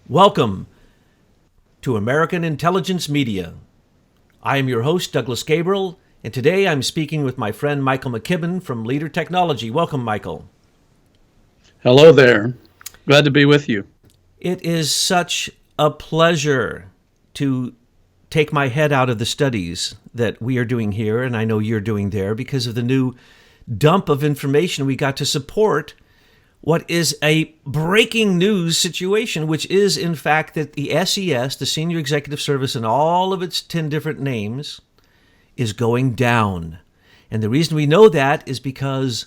Welcome to American Intelligence Media. I am your host, Douglas Gabriel, and today I'm speaking with my friend Michael McKibben from Leader Technology. Welcome, Michael. Hello there. Glad to be with you. It is such a pleasure to take my head out of the studies that we are doing here, and I know you're doing there, because of the new dump of information we got to support what is a breaking news situation, which is, in fact, that the SES, the Senior Executive Service, and all of its 10 different names, is going down. And the reason we know that is because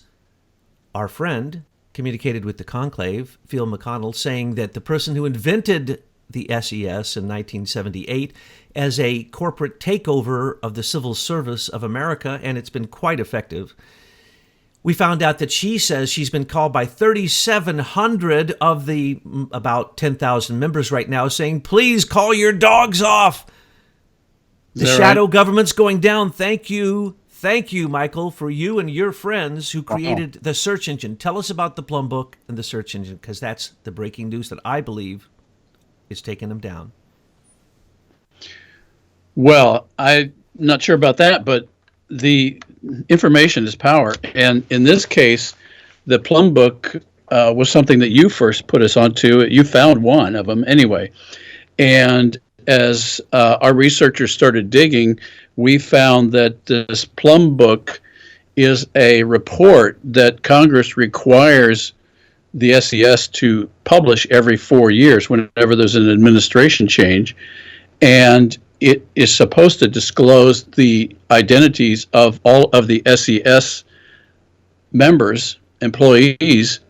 our friend communicated with the conclave, Phil McConnell, saying that the person who invented the SES in 1978 as a corporate takeover of the civil service of America, and it's been quite effective. We found out that she says she's been called by 3,700 of the about 10,000 members right now saying, please call your dogs off. The shadow government's going down. Thank you, Michael, for you and your friends who created the search engine. Tell us about the Plum Book and the search engine, because that's the breaking news that I believe is taking them down. Well, I'm not sure about that, but the information is power. And in this case, the Plum Book was something that you first put us onto. You found one of them anyway. And as our researchers started digging, we found that this Plum Book is a report that Congress requires the SES to publish every 4 years whenever there's an administration change. And it is supposed to disclose the identities of all of the SES members, employees,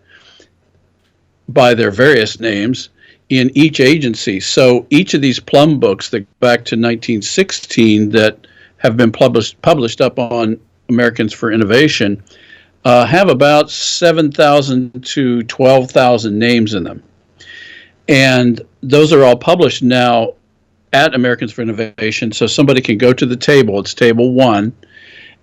by their various names in each agency. So each of these Plum Books that go back to 1916 that have been published up on Americans for Innovation have about 7,000 to 12,000 names in them. And those are all published now at Americans for Innovation, so somebody can go to the table, it's table 1,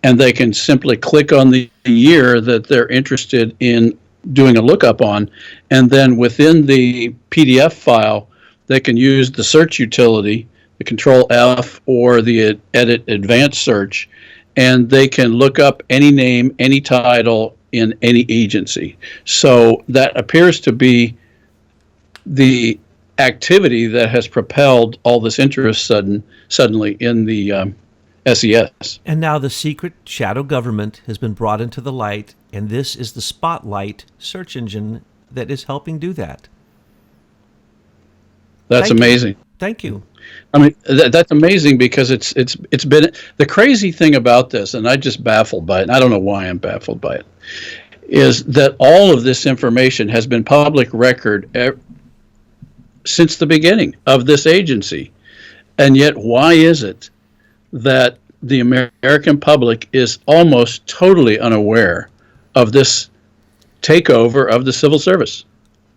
and they can simply click on the year that they're interested in doing a lookup on, and then within the PDF file, they can use the search utility, the Control F or the Edit Advanced Search, and they can look up any name, any title in any agency. So that appears to be the activity that has propelled all this interest suddenly in the SES. And now the secret shadow government has been brought into the light, and this is the Spotlight search engine that is helping do that. That's amazing. Thank you. I mean, that's amazing because it's been the crazy thing about this, and I'm just baffled by it, and I don't know why I'm baffled by it, is that all of this information has been public record since the beginning of this agency. And yet, why is it that the American public is almost totally unaware of this takeover of the civil service?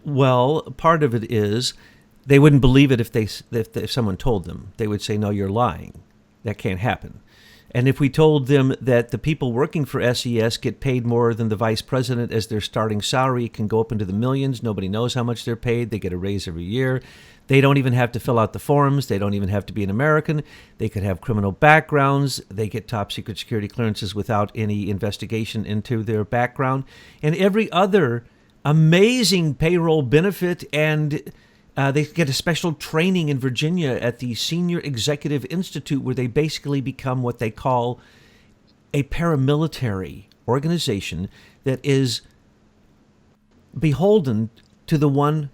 Well, part of it is they wouldn't believe it if someone told them. They would say, no, you're lying. That can't happen. And if we told them that the people working for SES get paid more than the vice president as their starting salary, it can go up into the millions. Nobody knows how much they're paid. They get a raise every year. They don't even have to fill out the forms. They don't even have to be an American. They could have criminal backgrounds. They get top secret security clearances without any investigation into their background. And every other amazing payroll benefit, and they get a special training in Virginia at the Senior Executive Institute, where they basically become what they call a paramilitary organization that is beholden to the one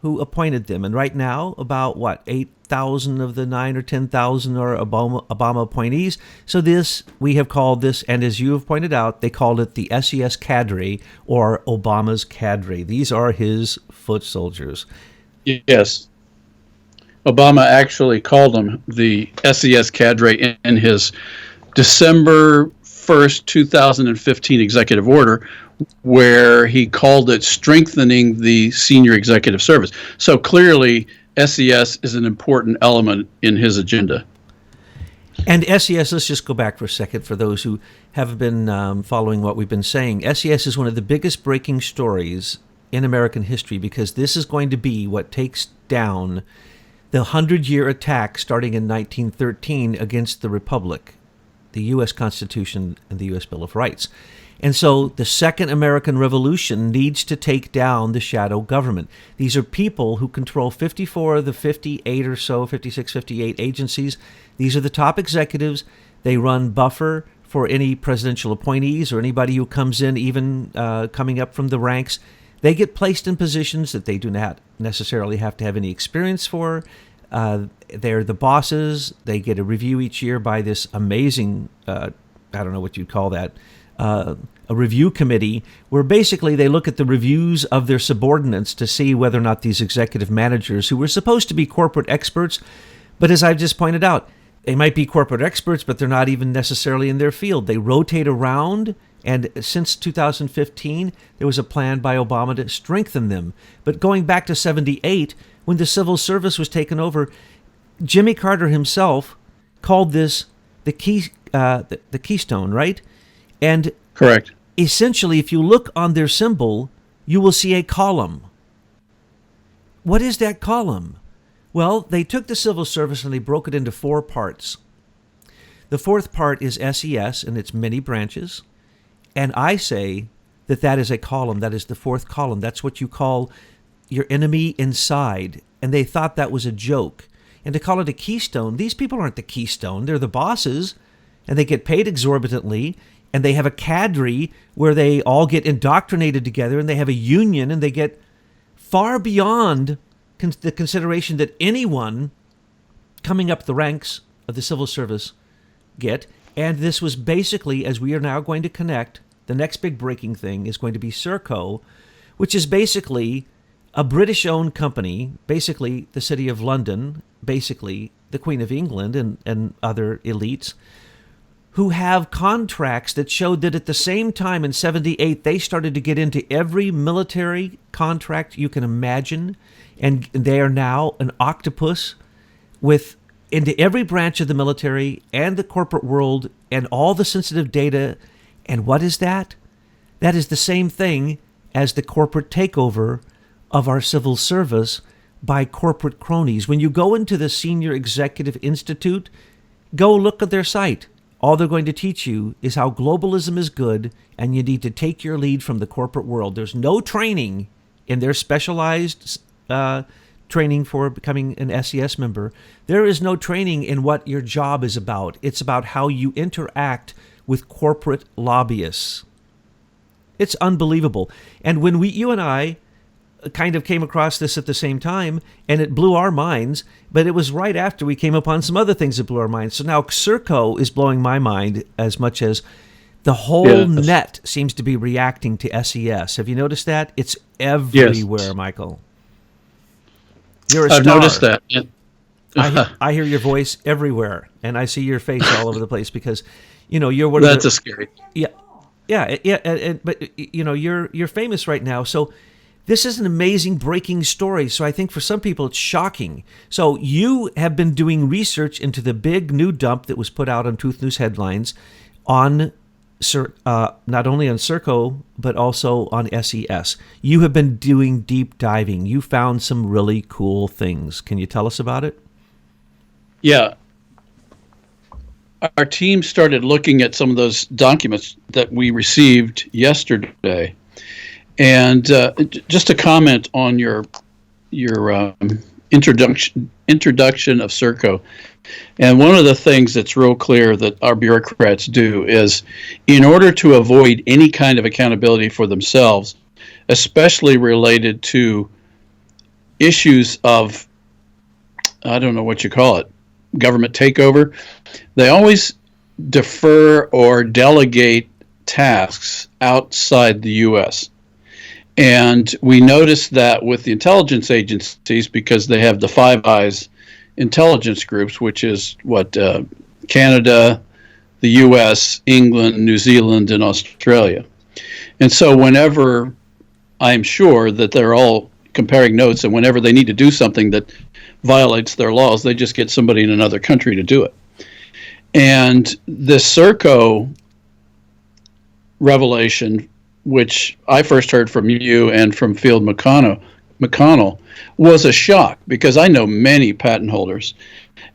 who appointed them. And right now, about 8,000 of the 9 or 10,000 are Obama appointees. So we have called this, and as you have pointed out, they called it the SES cadre, or Obama's cadre. These are his foot soldiers. Yes. Obama actually called them the SES cadre in his December 1st, 2015 executive order, where he called it strengthening the senior executive service. So clearly, SES is an important element in his agenda. And SES, let's just go back for a second for those who haven't been following what we've been saying. SES is one of the biggest breaking stories in American history, because this is going to be what takes down the 100-year attack starting in 1913 against the Republic, the U.S. Constitution and the U.S. Bill of Rights. And so the Second American Revolution needs to take down the shadow government. These are people who control 54 of the 58 or so, 56, 58 agencies. These are the top executives. They run buffer for any presidential appointees or anybody who comes in, even coming up from the ranks. They get placed in positions that they do not necessarily have to have any experience for. They're the bosses. They get a review each year by this amazing, I don't know what you'd call that, a review committee, where basically they look at the reviews of their subordinates to see whether or not these executive managers, who were supposed to be corporate experts, but as I've just pointed out, they might be corporate experts, but they're not even necessarily in their field. They rotate around, and since 2015, there was a plan by Obama to strengthen them. But going back to 78, when the civil service was taken over, Jimmy Carter himself called this the keystone, right? And correct. Essentially, if you look on their symbol, you will see a column. What is that column? Well, they took the civil service and they broke it into 4 parts. The 4th part is SES and its many branches. And I say that that is a column. That is the 4th column. That's what you call your enemy inside. And they thought that was a joke. And to call it a keystone, these people aren't the keystone. They're the bosses. And they get paid exorbitantly. And they have a cadre where they all get indoctrinated together. And they have a union. And they get far beyond the consideration that anyone coming up the ranks of the civil service get. And this was basically, as we are now going to connect, the next big breaking thing is going to be SERCO, which is basically a British-owned company, basically the City of London, basically the Queen of England and other elites, who have contracts that showed that at the same time in 78, they started to get into every military contract you can imagine, and they are now an octopus into every branch of the military and the corporate world and all the sensitive data. And what is that? That is the same thing as the corporate takeover of our civil service by corporate cronies. When you go into the Senior Executive Institute, go look at their site. All they're going to teach you is how globalism is good and you need to take your lead from the corporate world. There's no training in their specialized training for becoming an SES member. There is no training in what your job is about. It's about how you interact with corporate lobbyists. It's unbelievable. And when you and I kind of came across this at the same time, and it blew our minds, but it was right after we came upon some other things that blew our minds. So now SERCO is blowing my mind as much as the whole net seems to be reacting to SES. Have you noticed that? It's everywhere, yes. Michael. You're a star. I've noticed that. Yeah. I hear your voice everywhere, and I see your face all over the place because, you're one of the... scary. Yeah. But you're famous right now, so this is an amazing breaking story. So I think for some people it's shocking. So you have been doing research into the big new dump that was put out on Truth News Headlines on not only on SERCO, but also on SES. You have been doing deep diving. You found some really cool things. Can you tell us about it? Yeah. Our team started looking at some of those documents that we received yesterday. And just to comment on your introduction of SERCO, and one of the things that's real clear that our bureaucrats do is, in order to avoid any kind of accountability for themselves, especially related to issues of, I don't know what you call it, government takeover, they always defer or delegate tasks outside the U.S. And we noticed that with the intelligence agencies because they have the Five Eyes intelligence groups, which is Canada, the U.S., England, New Zealand, and Australia. And so whenever I'm sure that they're all comparing notes, and whenever they need to do something that violates their laws, they just get somebody in another country to do it. And the SERCO revelation, which I first heard from you and from Field McConnell, McConnell was a shock, because I know many patent holders.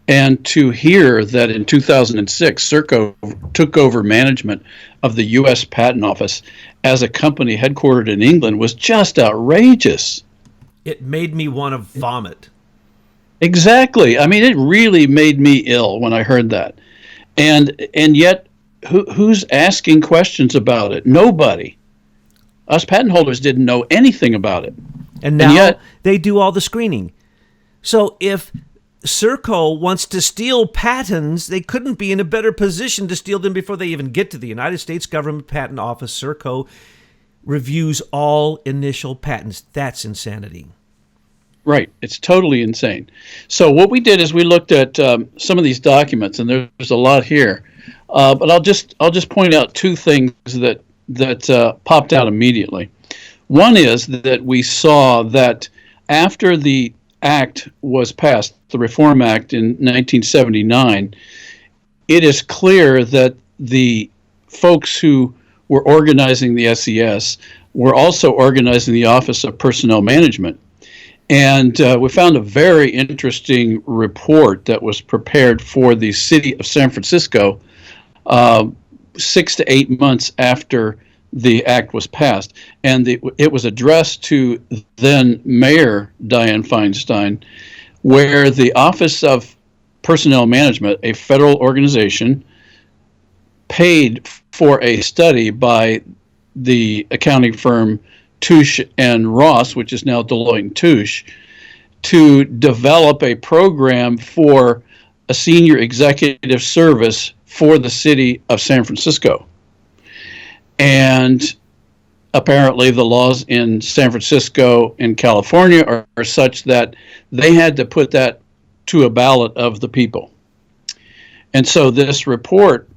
And to hear that in 2006, SERCO took over management of the U.S. Patent Office as a company headquartered in England was just outrageous. It made me want to vomit. Exactly. I mean, it really made me ill when I heard that. And yet, who's asking questions about it? Nobody. Us patent holders didn't know anything about it. And now yet, they do all the screening. So if SERCO wants to steal patents, they couldn't be in a better position to steal them before they even get to the United States Government Patent Office. SERCO reviews all initial patents. That's insanity. Right. It's totally insane. So what we did is we looked at some of these documents, and there's a lot here. But I'll just point out two things that popped out immediately. One is that we saw that after the Act was passed, the Reform Act in 1979, it is clear that the folks who were organizing the SES were also organizing the Office of Personnel Management. And we found a very interesting report that was prepared for the city of San Francisco 6 to 8 months after the act was passed. And it was addressed to then Mayor Dianne Feinstein, where the Office of Personnel Management, a federal organization, paid for a study by the accounting firm Touche and Ross, which is now Deloitte & Touche, to develop a program for a senior executive service for the city of San Francisco. And apparently the laws in San Francisco and California are such that they had to put that to a ballot of the people. And so this report,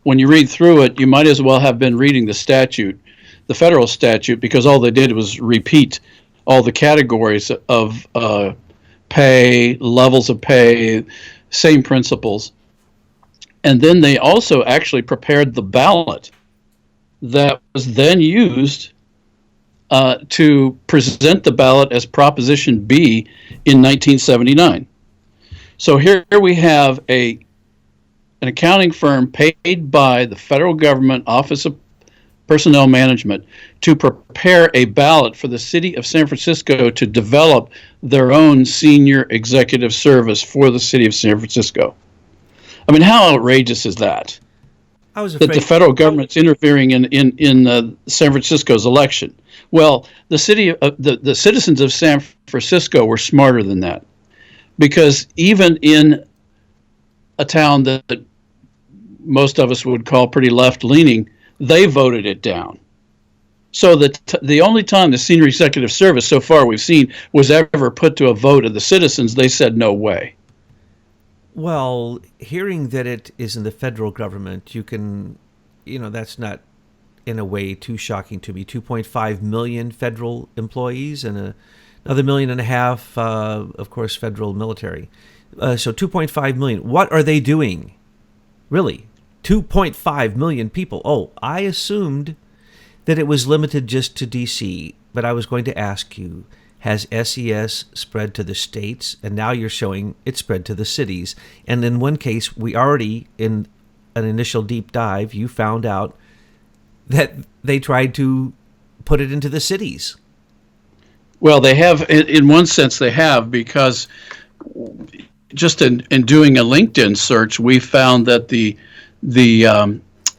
when you read through it, you might as well have been reading the statute, the federal statute, because all they did was repeat all the categories of pay, levels of pay, same principles. And then they also actually prepared the ballot that was then used to present the ballot as Proposition B in 1979. So here we have an accounting firm paid by the federal government Office of Personnel Management to prepare a ballot for the city of San Francisco to develop their own senior executive service for the city of San Francisco. I mean, how outrageous is that? I was afraid that the federal government's interfering in San Francisco's election. Well, the citizens of San Francisco were smarter than that, because even in a town that most of us would call pretty left-leaning, they voted it down. So the only time the senior executive service so far we've seen was ever put to a vote of the citizens, they said no way. Well, hearing that it is in the federal government, you can, that's not in a way too shocking to me. 2.5 million federal employees and another 1.5 million, of course, federal military. So 2.5 million. What are they doing? Really? 2.5 million people. Oh, I assumed that it was limited just to D.C., but I was going to ask you, has SES spread to the states? And now you're showing it spread to the cities. And in one case, we already, in an initial deep dive, you found out that they tried to put it into the cities. Well, they have, in one sense they have, because just in doing a LinkedIn search, we found that the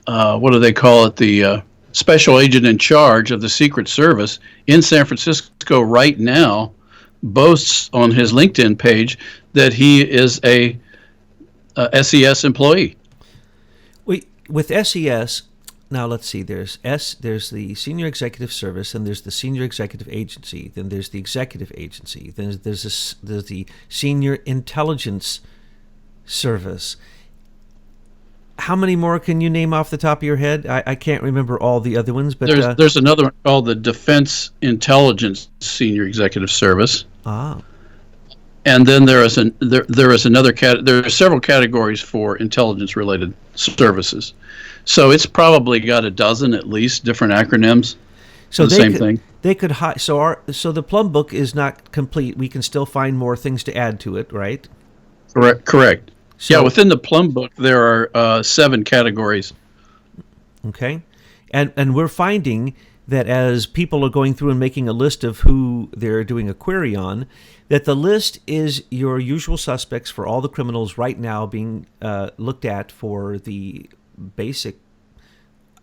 what do they call it? The special agent in charge of the Secret Service in San Francisco right now boasts on his LinkedIn page that he is a SES employee. With SES, now let's see, there's the Senior Executive Service, and there's the Senior Executive Agency, then there's the Executive Agency, then there's the Senior Intelligence Service. How many more can you name off the top of your head? I can't remember all the other ones, but there's another one called the Defense Intelligence Senior Executive Service. Ah. And then there is another there are several categories for intelligence related services. So it's probably got a dozen at least different acronyms. So the same thing. They could hide. So the Plum Book is not complete. We can still find more things to add to it, right? Correct. So, Yeah, within the Plum Book, there are 7 categories. Okay. And we're finding that as people are going through and making a list of who they're doing a query on, that the list is your usual suspects for all the criminals right now being looked at for the basic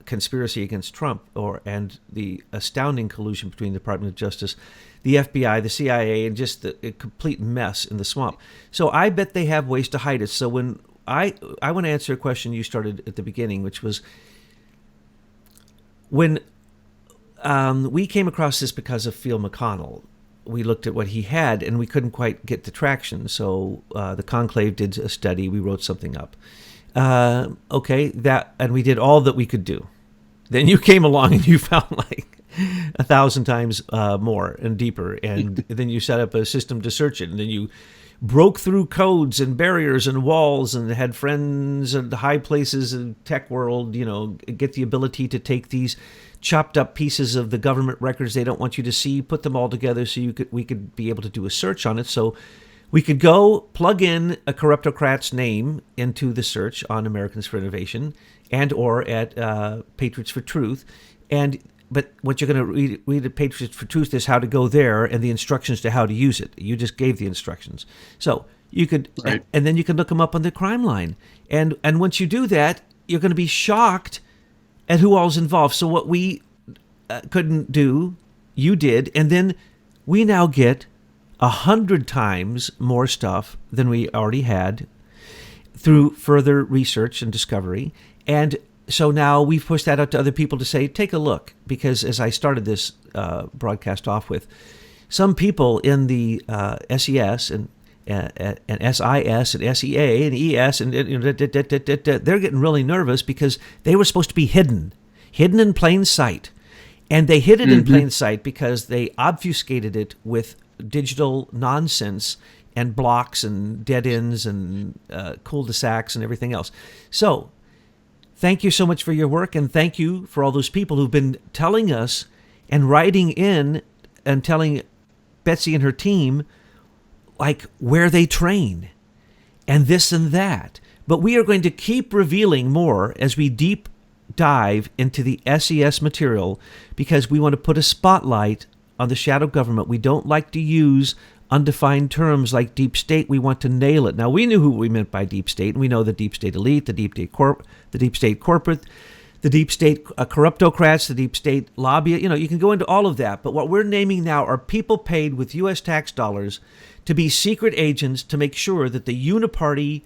conspiracy against Trump and the astounding collusion between the Department of Justice, the FBI, the CIA, and just the complete mess in the swamp. So I bet they have ways to hide it. So when I want to answer a question you started at the beginning, which was when we came across this because of Phil McConnell. We looked at what he had, and we couldn't quite get the traction. So the Conclave did a study. We wrote something up. And we did all that we could do. Then you came along and you found like 1,000 times more and deeper. And then you set up a system to search it. And then you broke through codes and barriers and walls and had friends at high places in tech world, get the ability to take these chopped up pieces of the government records they don't want you to see, put them all together so we could be able to do a search on it. So we could go plug in a corruptocrat's name into the search on Americans for Innovation and or at Patriots for Truth. But what you're going to read at Patriots for Truth is how to go there and the instructions to how to use it. You just gave the instructions. So you could, right. And then you can look them up on the crime line. And once you do that, you're going to be shocked at who all's involved. So what we couldn't do, you did. And then we now get 100 times more stuff than we already had through further research and discovery. And so now we've pushed that out to other people to say, take a look, because as I started this broadcast off with, some people in the SES and SIS and SEA and ES and they're getting really nervous because they were supposed to be hidden in plain sight, and they hid it in plain sight because they obfuscated it with digital nonsense and blocks and dead ends and cul-de-sacs and everything else. So thank you so much for your work, and thank you for all those people who've been telling us and writing in and telling Betsy and her team like where they train and this and that. But we are going to keep revealing more as we deep dive into the SES material, because we want to put a spotlight on the shadow government. We don't like to use undefined terms like deep state. We want to nail it. Now, we knew who we meant by deep state, and we know the deep state elite, the deep state corporate, the deep state corruptocrats, the deep state lobby. You can go into all of that. But what we're naming now are people paid with U.S. tax dollars to be secret agents to make sure that the uniparty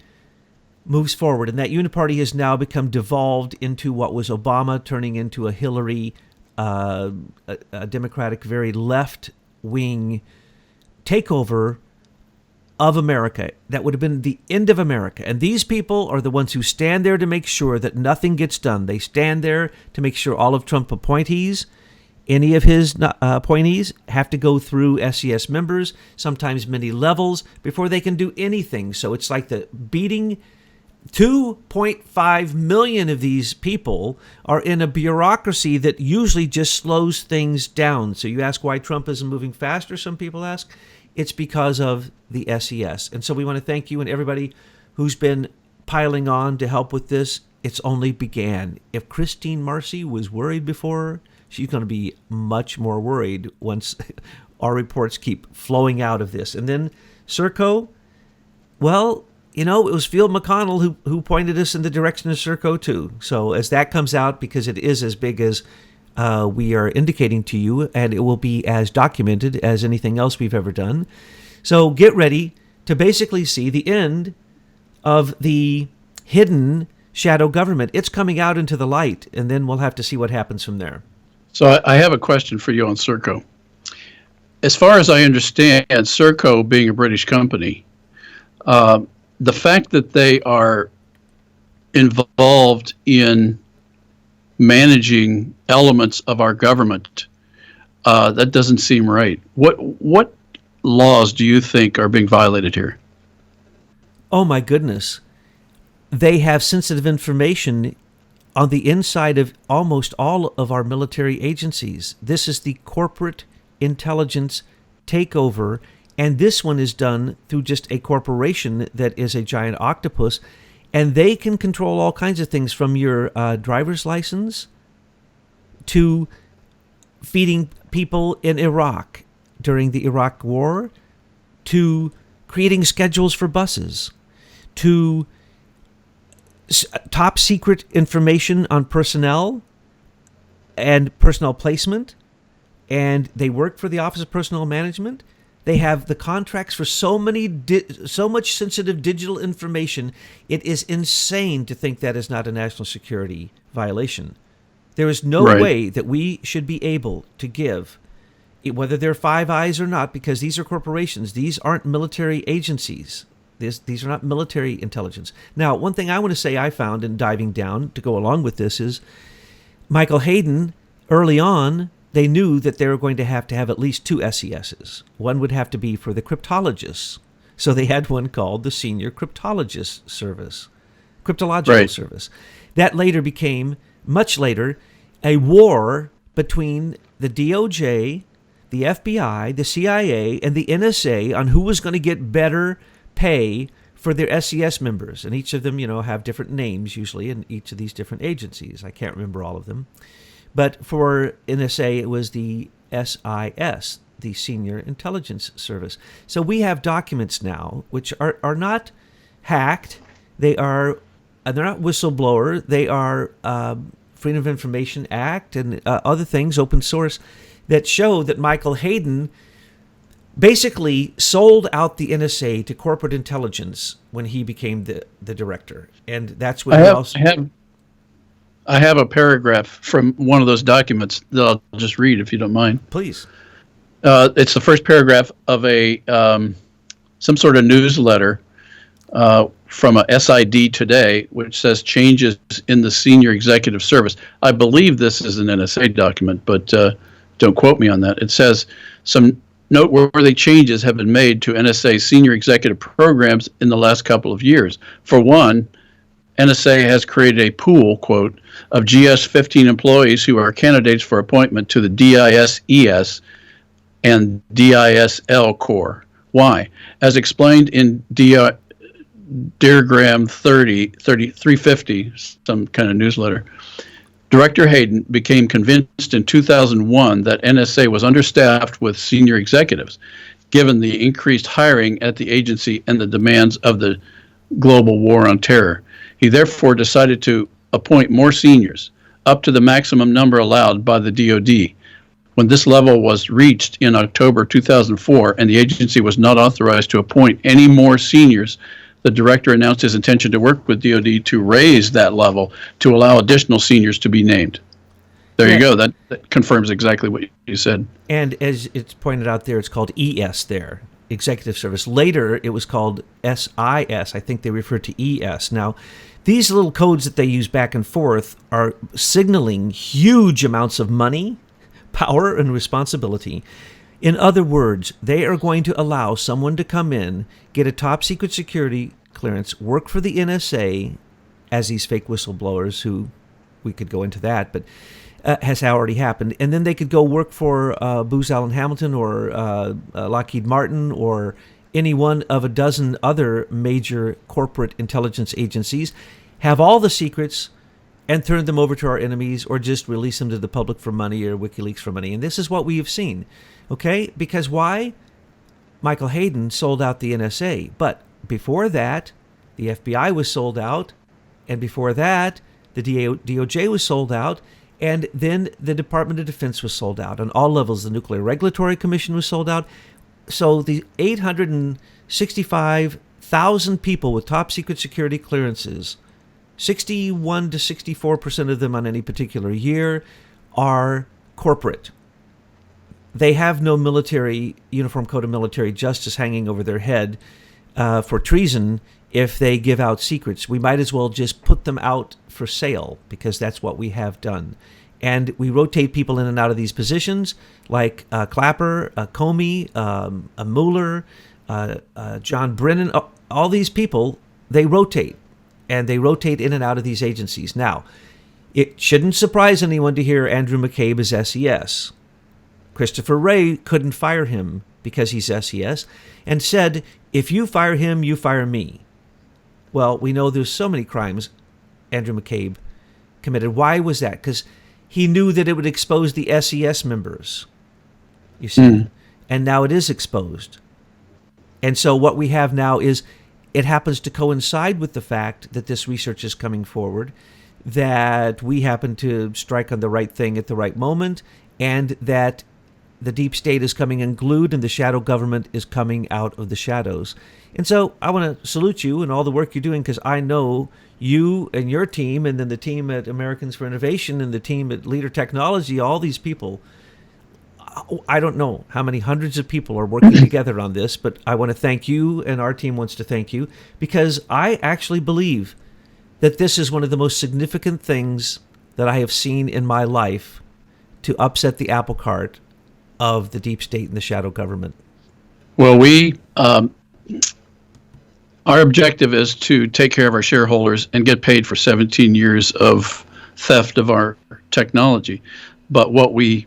moves forward. And that uniparty has now become devolved into what was Obama turning into a Hillary, a Democratic, very left-wing takeover of America. That would have been the end of America. And these people are the ones who stand there to make sure that nothing gets done. They stand there to make sure all of Trump appointees, any of his appointees, have to go through SES members, sometimes many levels, before they can do anything. So it's like the beating. 2.5 million of these people are in a bureaucracy that usually just slows things down. So you ask why Trump isn't moving faster, some people ask. It's because of the SES. And so we want to thank you and everybody who's been piling on to help with this. It's only began. If Christine Marcy was worried before, she's going to be much more worried once our reports keep flowing out of this. And then SERCO, well, it was Phil McConnell who pointed us in the direction of SERCO too. So as that comes out, because it is as big as we are indicating to you, and it will be as documented as anything else we've ever done. So get ready to basically see the end of the hidden shadow government. It's coming out into the light, and then we'll have to see what happens from there. So I have a question for you on SERCO. As far as I understand, SERCO being a British company, the fact that they are involved in managing elements of our government, that doesn't seem right. What laws do you think are being violated here? Oh my goodness. They have sensitive information on the inside of almost all of our military agencies. This is the corporate intelligence takeover, and this one is done through just a corporation that is a giant octopus, and they can control all kinds of things from your driver's license to feeding people in Iraq during the Iraq War, to creating schedules for buses, to top secret information on personnel and personnel placement. And they work for the Office of Personnel Management. They have the contracts for so much sensitive digital information. It is insane to think that is not a national security violation. There is no way that we should be able to give, whether they're Five Eyes or not, because these are corporations. These aren't military agencies. These are not military intelligence. Now, one thing I want to say I found in diving down to go along with this is Michael Hayden, early on, they knew that they were going to have at least two SESs. One would have to be for the cryptologists. So they had one called the Senior Cryptologist Service, Cryptological Service. That later became, much later, a war between the DOJ, the FBI, the CIA, and the NSA on who was going to get better pay for their SES members. And each of them, have different names usually in each of these different agencies. I can't remember all of them. But for NSA, it was the SIS, the Senior Intelligence Service. So we have documents now which are not hacked. They're not whistleblower. They are Freedom of Information Act and other things, open source, that show that Michael Hayden basically sold out the NSA to corporate intelligence when he became the director. And that's what I have a paragraph from one of those documents that I'll just read if you don't mind. Please. It's the first paragraph of some sort of newsletter from a SID Today, which says changes in the senior executive service. I believe this is an NSA document, but don't quote me on that. It says some noteworthy changes have been made to NSA senior executive programs in the last couple of years. For one, NSA has created a pool, quote, of GS-15 employees who are candidates for appointment to the DISES and DISL Corps. Why? As explained in Diagram 350, some kind of newsletter, Director Hayden became convinced in 2001 that NSA was understaffed with senior executives, given the increased hiring at the agency and the demands of the global war on terror. He therefore decided to appoint more seniors, up to the maximum number allowed by the DoD. When this level was reached in October 2004 and the agency was not authorized to appoint any more seniors, the director announced his intention to work with DoD to raise that level to allow additional seniors to be named. There you go. That confirms exactly what you said. And as it's pointed out there, it's called ES there, Executive Service. Later, it was called SIS. I think they referred to ES. Now, these little codes that they use back and forth are signaling huge amounts of money, power, and responsibility. In other words, they are going to allow someone to come in, get a top secret security clearance, work for the NSA as these fake whistleblowers who, we could go into that, but has already happened. And then they could go work for Booz Allen Hamilton or Lockheed Martin or any one of a dozen other major corporate intelligence agencies, have all the secrets and turn them over to our enemies or just release them to the public for money or WikiLeaks for money. And this is what we have seen. Okay? Because why? Michael Hayden sold out the NSA. But before that, the FBI was sold out. And before that, the DOJ was sold out. And then the Department of Defense was sold out. On all levels, the Nuclear Regulatory Commission was sold out. So the 865,000 people with top secret security clearances, 61 to 64% of them on any particular year, are corporate. They have no military, Uniform Code of Military Justice hanging over their head for treason if they give out secrets. We might as well just put them out for sale because that's what we have done. And we rotate people in and out of these positions like Clapper, Comey, Mueller, John Brennan. All these people, they rotate. And they rotate in and out of these agencies. Now, It shouldn't surprise anyone to hear Andrew McCabe is SES. Christopher Wray couldn't fire him because he's SES and said, if you fire him, you fire me. Well, we know there's so many crimes Andrew McCabe committed. Why was that? Because he knew that it would expose the SES members, you see, and now it is exposed. And so what we have now is it happens to coincide with the fact that this research is coming forward, that we happen to strike on the right thing at the right moment, and that the deep state is coming unglued and the shadow government is coming out of the shadows. And so I want to salute you and all the work you're doing, because I know you and your team, and then the team at Americans for Innovation and the team at Leader Technology, all these people, I don't know how many hundreds of people are working together on this, but I want to thank you, and our team wants to thank you, because I actually believe that this is one of the most significant things that I have seen in my life to upset the apple cart of the deep state and the shadow government. Well, our objective is to take care of our shareholders and get paid for 17 years of theft of our technology. But what we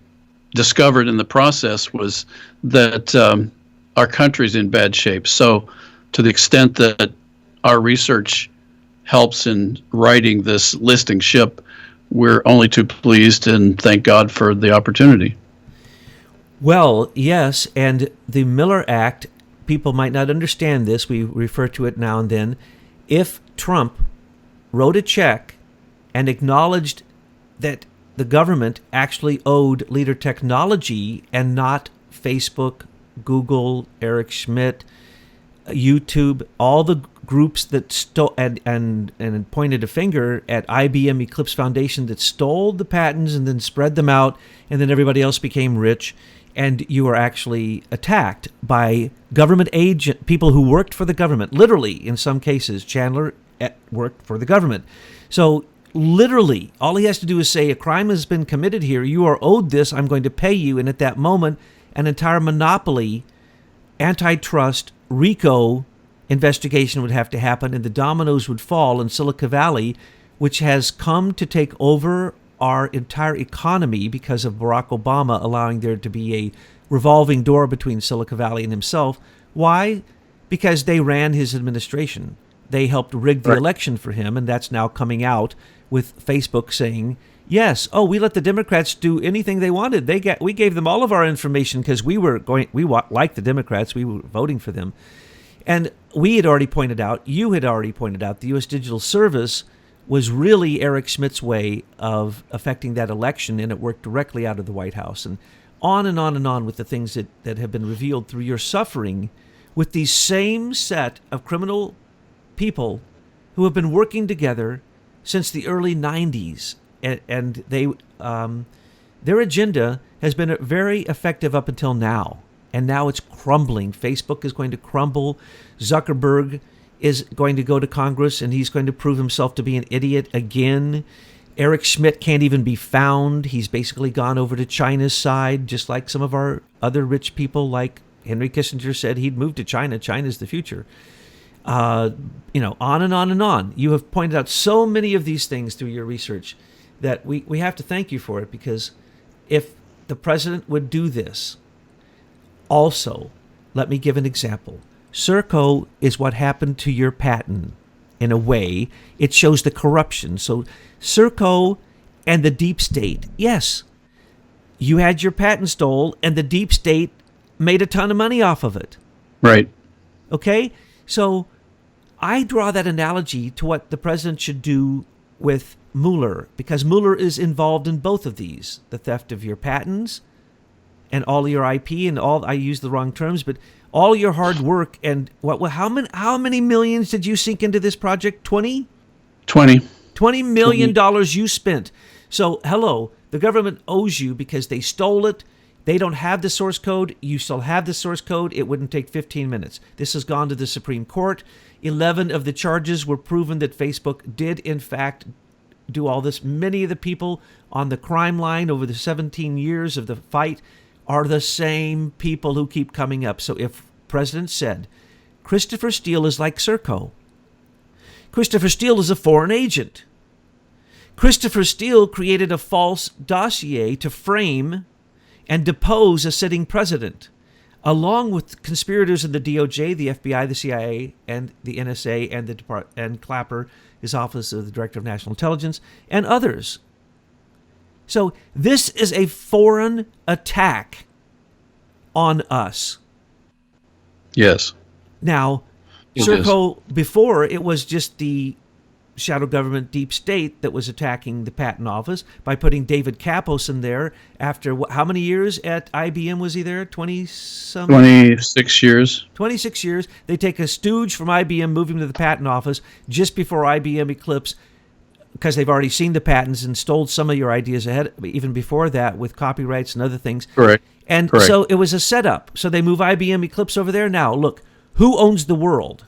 discovered in the process was that our country's in bad shape. So to the extent that our research helps in righting this listing ship, we're only too pleased and thank God for the opportunity. Well, yes, and the Miller Act, people might not understand this. We refer to it now and then. If Trump wrote a check and acknowledged that the government actually owed Leader Technology and not Facebook, Google, Eric Schmidt, YouTube, all the groups that stole and pointed a finger at IBM Eclipse Foundation that stole the patents and then spread them out, and then everybody else became rich, and you are actually attacked by government agent people who worked for the government. Literally, in some cases, Chandler worked for the government. So literally, all he has to do is say, a crime has been committed here, you are owed this, I'm going to pay you. And at that moment, an entire monopoly, antitrust, RICO investigation would have to happen, and the dominoes would fall in Silicon Valley, which has come to take over our entire economy because of Barack Obama allowing there to be a revolving door between Silicon Valley and himself. Why? Because they ran his administration. They helped rig the election for him, and that's now coming out with Facebook saying, yes, we let the Democrats do anything they wanted. We gave them all of our information because we liked the Democrats. We were voting for them. And we had already pointed out, you had already pointed out, the U.S. Digital Service was really Eric Schmidt's way of affecting that election, and it worked directly out of the White House. And on and on and on with the things that have been revealed through your suffering with these same set of criminal people who have been working together since the early 90s. And they their agenda has been very effective up until now. And now it's crumbling. Facebook is going to crumble. Zuckerberg is going to go to Congress, and he's going to prove himself to be an idiot again. Eric Schmidt can't even be found. He's basically gone over to China's side, just like some of our other rich people, like Henry Kissinger said he'd move to China. China's the future. On and on and on. You have pointed out so many of these things through your research that we have to thank you for it, because if the president would do this, also, let me give an example. SERCO is what happened to your patent. In a way, it shows the corruption. So SERCO and the deep state, yes, you had your patent stole, and the deep state made a ton of money off of it. Right. Okay? So I draw that analogy to what the president should do with Mueller, because Mueller is involved in both of these, the theft of your patents and all your IP and all, I use the wrong terms, but all your hard work. And how many millions did you sink into this project? 20 million dollars you spent. So hello, the government owes you because they stole it. They don't have the source code. You still have the source code. It wouldn't take 15 minutes. This has gone to the Supreme Court. 11 of the charges were proven that Facebook did, in fact, do all this. Many of the people on the crime line over the 17 years of the fight are the same people who keep coming up. So if President said, Christopher Steele is like SERCO. Christopher Steele is a foreign agent. Christopher Steele created a false dossier to frame and depose a sitting president, along with conspirators in the DOJ, the FBI, the CIA, and the NSA, and Clapper, his Office of the Director of National Intelligence, and others. So this is a foreign attack on us. Yes. Now, SERCO, before, it was just the shadow government deep state that was attacking the patent office by putting David Kapos in there after how many years at IBM was he there? 26 years. 26 years. They take a stooge from IBM, move him to the patent office just before IBM Eclipse, because they've already seen the patents and stole some of your ideas ahead, even before that, with copyrights and other things. Correct. And Correct. So it was a setup. So they move IBM Eclipse over there. Now, look, who owns the world?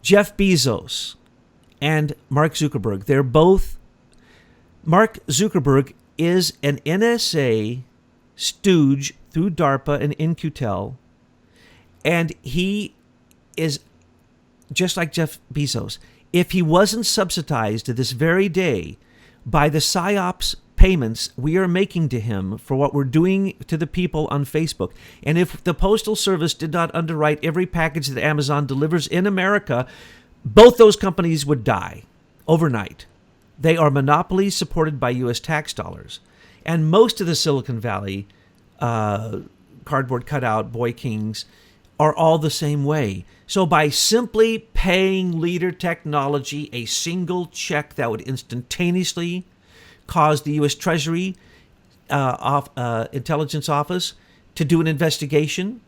Jeff Bezos and Mark Zuckerberg. They're both... Mark Zuckerberg is an NSA stooge through DARPA and In-Q-Tel, and he is just like Jeff Bezos. If he wasn't subsidized to this very day by the PSYOPs payments we are making to him for what we're doing to the people on Facebook, and if the Postal Service did not underwrite every package that Amazon delivers in America, both those companies would die overnight. They are monopolies supported by U.S. tax dollars. And most of the Silicon Valley cardboard cutout boy kings are all the same way. So by simply paying Leader Technology a single check that would instantaneously cause the U.S. Treasury Intelligence Office to do an investigation,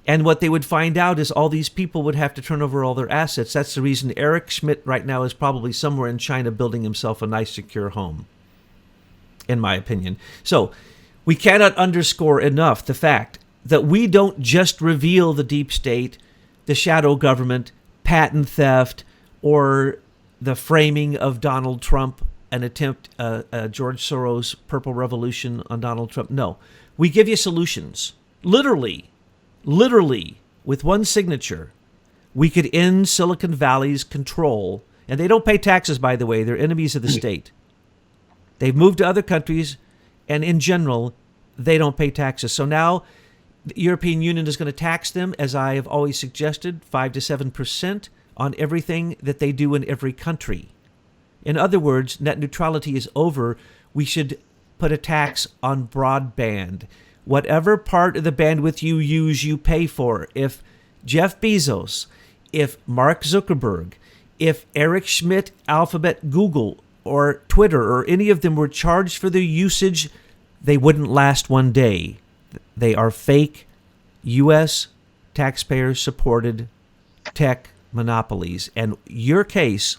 and what they would find out is all these people would have to turn over all their assets. That's the reason Eric Schmidt right now is probably somewhere in China building himself a nice, secure home, in my opinion. So we cannot underscore enough the fact that we don't just reveal the deep state, the shadow government, patent theft, or the framing of Donald Trump, an attempt, George Soros' Purple Revolution on Donald Trump. No, we give you solutions. Literally, with one signature, we could end Silicon Valley's control. And they don't pay taxes, by the way. They're enemies of the state. They've moved to other countries, and in general, they don't pay taxes. So now the European Union is going to tax them, as I have always suggested, 5 to 7% on everything that they do in every country. In other words, net neutrality is over. We should put a tax on broadband. Whatever part of the bandwidth you use, you pay for. If Jeff Bezos, if Mark Zuckerberg, if Eric Schmidt, Alphabet, Google, or Twitter, or any of them were charged for their usage, they wouldn't last one day. They are fake U.S. taxpayer-supported tech monopolies. And your case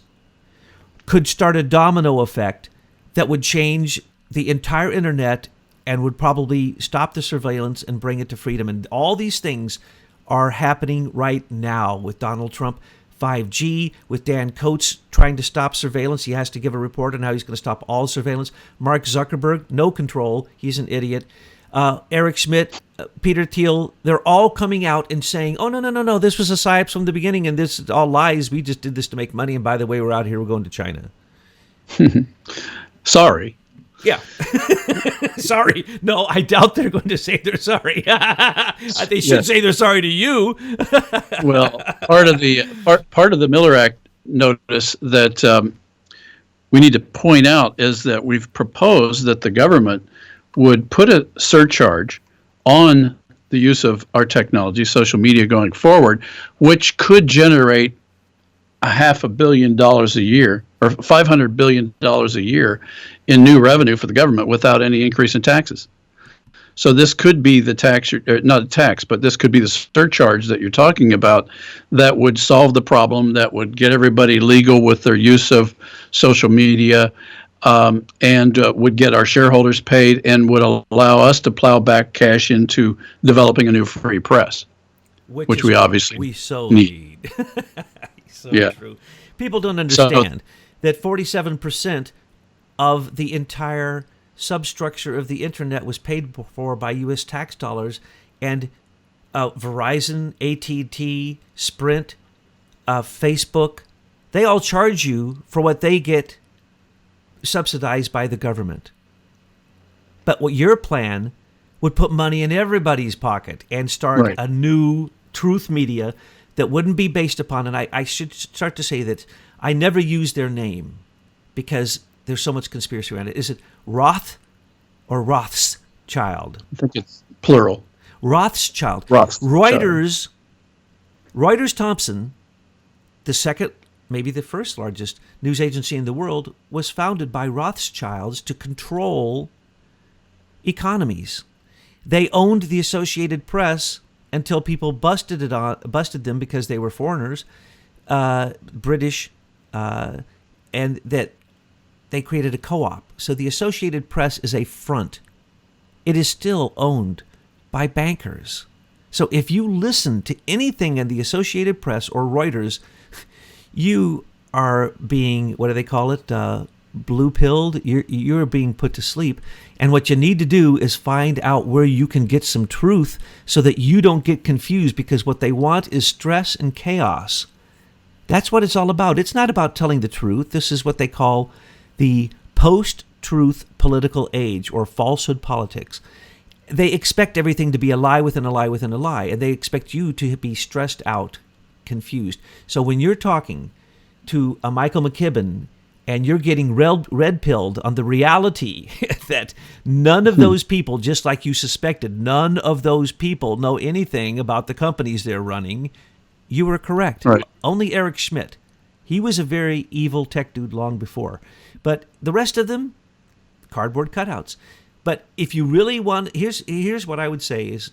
could start a domino effect that would change the entire internet and would probably stop the surveillance and bring it to freedom. And all these things are happening right now with Donald Trump, 5G, with Dan Coates trying to stop surveillance. He has to give a report on how he's going to stop all surveillance. Mark Zuckerberg, no control. He's an idiot. Eric Schmidt, Peter Thiel, they're all coming out and saying, oh, no, this was a psyops from the beginning, and this is all lies. We just did this to make money, and by the way, we're out here, we're going to China. Sorry. Yeah. Sorry. No, I doubt they're going to say they're sorry. They should say they're sorry to you. Well, part of the Miller Act notice that we need to point out is that we've proposed that the government would put a surcharge on the use of our technology, social media, going forward, which could generate $500 million a year, or $500 billion a year in new revenue for the government without any increase in taxes. So this could be the tax, not a tax, but this could be the surcharge that you're talking about that would solve the problem, that would get everybody legal with their use of social media, and would get our shareholders paid and would allow us to plow back cash into developing a new free press, which we obviously so need. So true. People don't understand that 47% of the entire substructure of the internet was paid for by U.S. tax dollars, and Verizon, AT&T, Sprint, Facebook, they all charge you for what they get subsidized by the government. But what your plan would put money in everybody's pocket and start Right. a new truth media that wouldn't be based upon, and I should start to say that I never use their name because there's so much conspiracy around it. Is it Roth or Rothschild? I think it's plural. Rothschild. Rothschild. Reuters Thompson, the second, maybe the first largest news agency in the world, was founded by Rothschilds to control economies. They owned the Associated Press until people busted them because they were foreigners, British, and that they created a co-op. So the Associated Press is a front. It is still owned by bankers. So if you listen to anything in the Associated Press or Reuters, you are being, what do they call it, blue-pilled? You're being put to sleep. And what you need to do is find out where you can get some truth so that you don't get confused, because what they want is stress and chaos. That's what it's all about. It's not about telling the truth. This is what they call the post-truth political age, or falsehood politics. They expect everything to be a lie within a lie within a lie, and they expect you to be stressed out, confused. So when you're talking to a Michael McKibben and you're getting red-pilled on the reality that none of those people, just like you suspected, none of those people know anything about the companies they're running, you were correct. Right. Only Eric Schmidt. He was a very evil tech dude long before. But the rest of them, cardboard cutouts. But if you really want, here's what I would say is,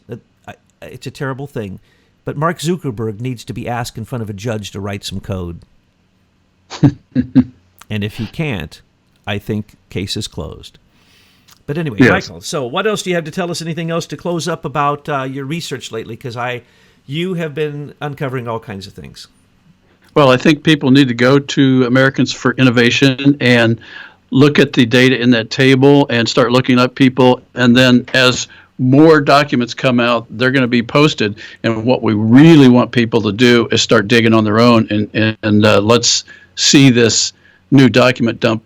it's a terrible thing, but Mark Zuckerberg needs to be asked in front of a judge to write some code. And if he can't, I think case is closed. But anyway, yes. Michael, so what else do you have to tell us? Anything else to close up about your research lately? Because you have been uncovering all kinds of things. Well, I think people need to go to Americans for Innovation and look at the data in that table and start looking up people. And then as more documents come out, they're going to be posted. And what we really want people to do is start digging on their own and let's see this new document dump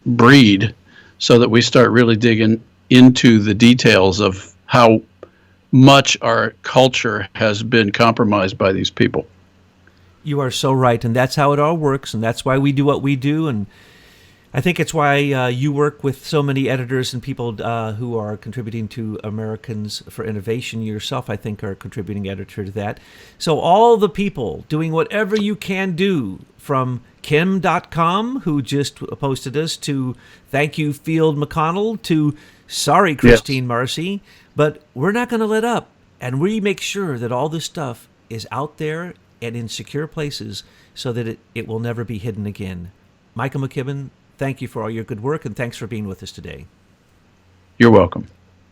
breed, so that we start really digging into the details of how much our culture has been compromised by these people. You are so right, and that's how it all works, and that's why we do what we do, and I think it's why you work with so many editors and people who are contributing to Americans for Innovation. Yourself, I think, are a contributing editor to that. So all the people doing whatever you can do, from Kim.com, who just posted us, to thank you, Field McConnell, to sorry, Christine Marcy, but we're not going to let up, and we make sure that all this stuff is out there and in secure places so that it will never be hidden again. Michael McKibben, thank you for all your good work, and thanks for being with us today. You're welcome.